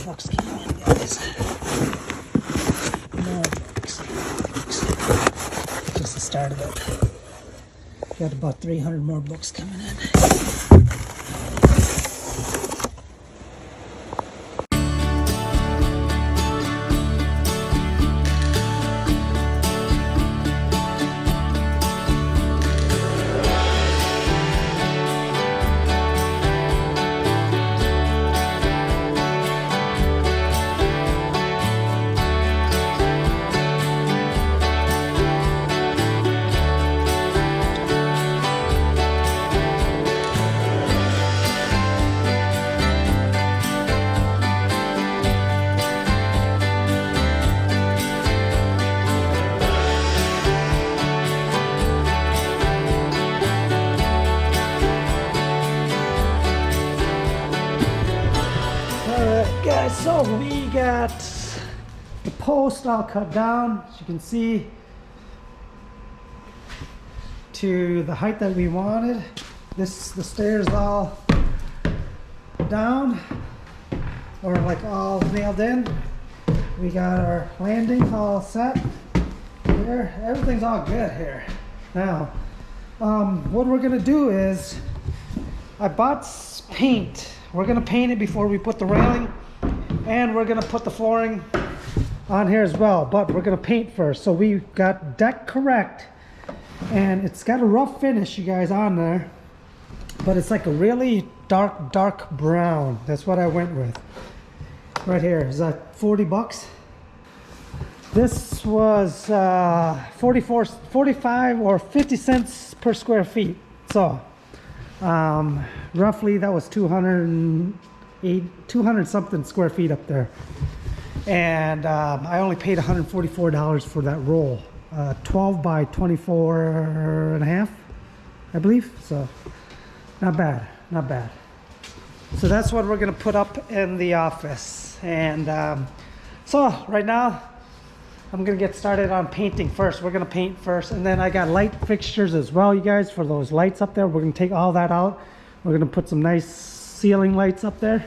books came in, guys. More books. Just the start of it. Got about 300 more books coming in. Guys, so we got the post all cut down, as you can see, to the height that we wanted. The stairs all down, or like all nailed in. We got our landing all set here. Everything's all good here. Now, what we're gonna do is, I bought paint. We're gonna paint it before we put the railing, and we're gonna put the flooring on here as well, but we're gonna paint first. So we got Deck Correct, and it's got a rough finish, you guys, on there, but it's like a really dark brown. That's what I went with. Right here, is that 40 bucks? This was 45 or 50 cents per square feet. So roughly that was 200 something square feet up there, and I only paid $144 for that roll, 12 by 24 and a half, I believe. So not bad, not bad. So that's what we're gonna put up in the office. And so right now I'm gonna get started on painting first. We're gonna paint first, and then I got light fixtures as well, you guys, for those lights up there. We're gonna take all that out. We're gonna put some nice ceiling lights up there.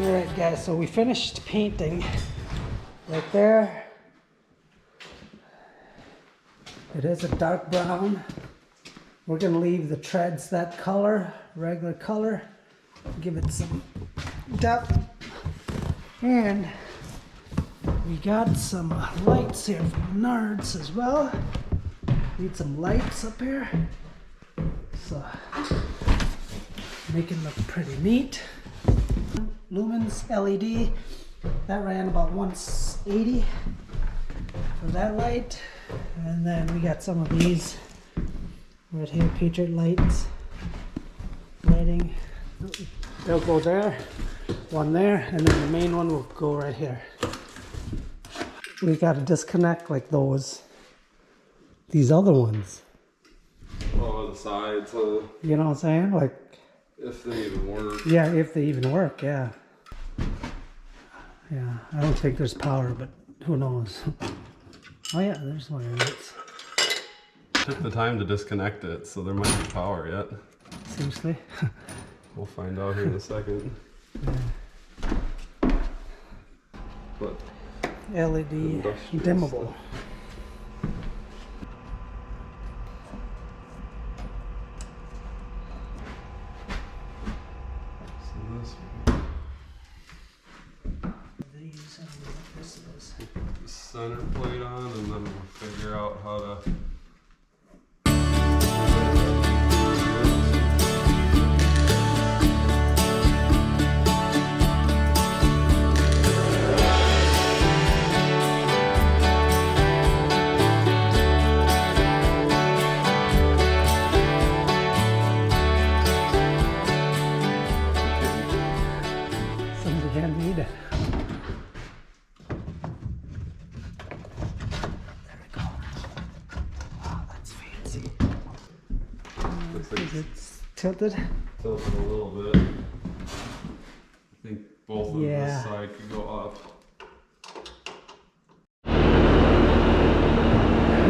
Alright guys, so we finished painting right there. It is a dark brown. We're going to leave the treads that color, regular color, give it some depth. And we got some lights here from Menards as well. Need some lights up here, so make it look pretty neat. Lumens LED, that ran about 180 for that light. And then we got some of these right here, Patriot lights, lighting. They'll go there, one there, and then the main one will go right here. We got to disconnect like these other ones. Oh, the sides. You know what I'm saying? Like, if they even work. Yeah, if they even work, yeah. Yeah, I don't think there's power, but who knows? Oh yeah, there's one. Took the time to disconnect it, so there might be power yet. Seriously? We'll find out here in a second. Yeah. But LED dimmable. center plate on, and then we'll figure out how to. Somebody had need it. There we go. Wow, that's fancy. Looks like Is it tilted? tilted a little bit. I think both of Yeah. this side could go up.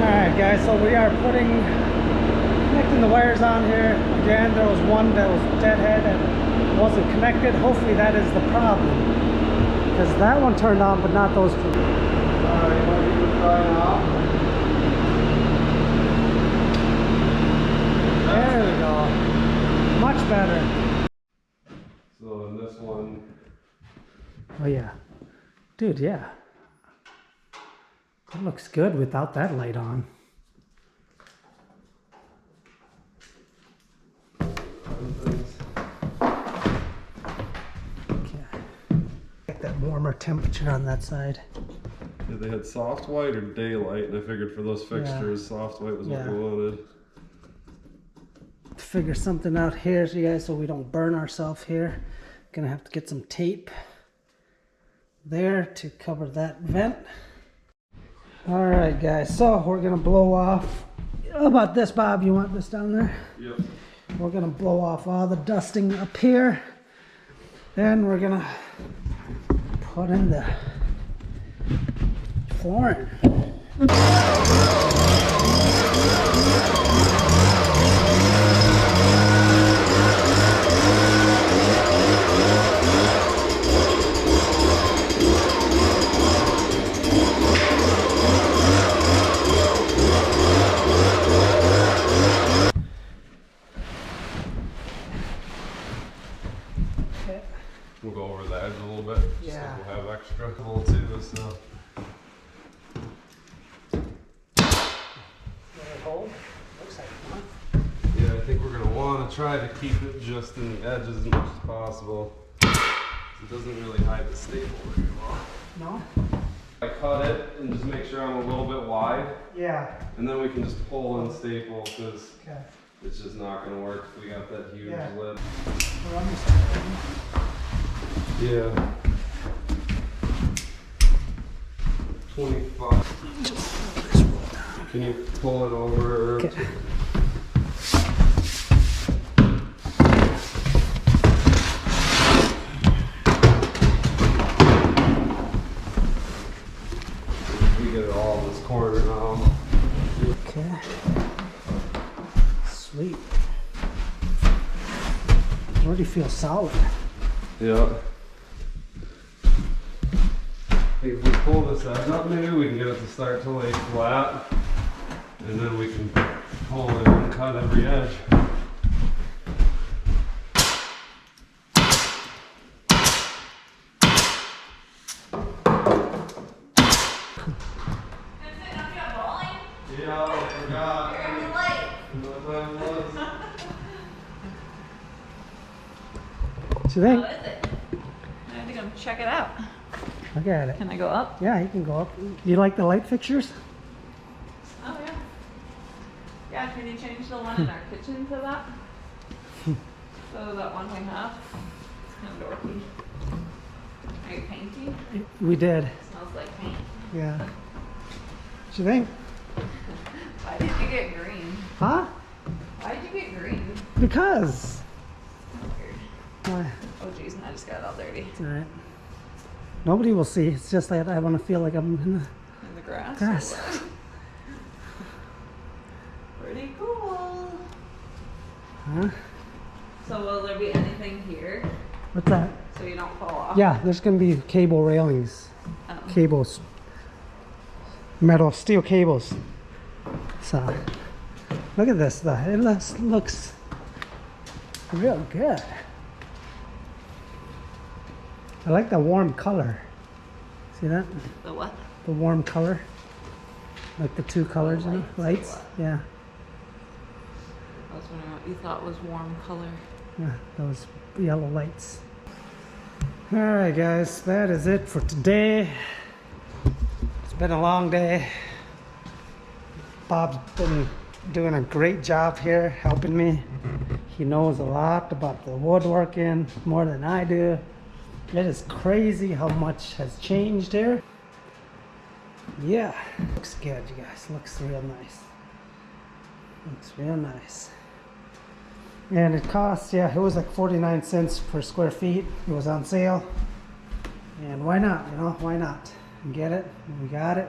Alright guys, so we are connecting the wires on here. Again, there was one that was deadhead and wasn't connected. Hopefully that is the problem. Because that one turned on, but not those two. Alright, what are you trying out? There we go. Much better. So in this one, Oh yeah. Dude, yeah. It looks good without that light on. Get that warmer temperature on that side. yeah, they had soft white or daylight, and I figured for those fixtures, soft white was what Yeah. we wanted. Figure something out here, so you guys, so we don't burn ourselves here. Gonna have to get some tape there to cover that vent. All right, guys. So we're gonna blow off. How about this, Bob? You want this down there? Yep. We're gonna blow off all the dusting up here. Then we're gonna put in the flooring. Okay. We'll go over the edge a little bit. Just Yeah. so we'll have extra hole too, so. Hold. Looks like one. Yeah, I think we're gonna want to try to keep it just in the edges as much as possible. It doesn't really hide the staple very well. No? I cut it and just make sure I'm a little bit wide, Yeah. and then we can just pull and staple because Okay. it's just not gonna work if we got that huge Yeah. lid. We're on this side. Yeah. 25. Can you pull it over? Okay. We get it all in this corner now. Okay. Sweet. Already feels solid. Yeah. Hey, if we pull this edge up, maybe we can get it to start to lay flat, and then we can pull it and cut every edge. Yeah, I forgot. What time it was. What you think? How is it? I have to go check it out. Look at it. Can I go up? Yeah, you can go up. You like the light fixtures? Oh yeah. Yeah, can you change the one in our kitchen to that? So that one we have. It's kind of dorky. Are you painting? We did. It smells like paint. Yeah. What you think? Why did you get green? Huh? Why did you get green? Because. Weird. Why? Oh jeez, and I just got it all dirty. It's alright. Nobody will see. It's just that I want to feel like I'm in the In the grass? or grass. what? Pretty cool. Huh? So will there be anything here What's that? so you don't fall off? Yeah, there's going to be cable railings. Oh. Cables. Metal, steel cables. So, look at this though. It looks real good. I like the warm color. See that? The what? the warm color, like the two colors, you know, lights. Yeah, I was wondering what you thought was warm color. yeah, those yellow lights. All right, guys, that is it for today. It's been a long day. Bob's been doing a great job here, helping me. He knows a lot about the woodworking, more than I do. It is crazy how much has changed here. Yeah, looks good, you guys. Looks real nice. Looks real nice. And it costs, yeah, it was like 49 cents per square feet. It was on sale. And why not, you know, why not? Get it, and we got it.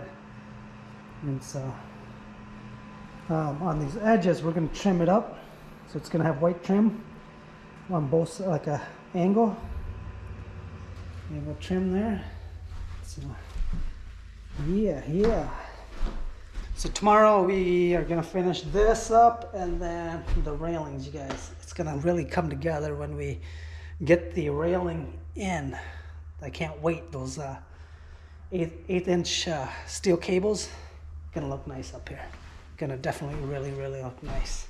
And so, on these edges, we're gonna trim it up. So it's gonna have white trim on both, like a angle. And we'll trim there. So, yeah. So tomorrow we are gonna finish this up, and then the railings, you guys. It's gonna really come together when we get the railing in. I can't wait. Those 8-inch steel cables gonna look nice up here. Gonna definitely really look nice.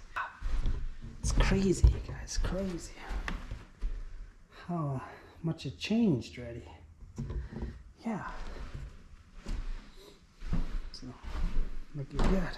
It's crazy, you guys, crazy how much it changed already. Yeah. So, looking good.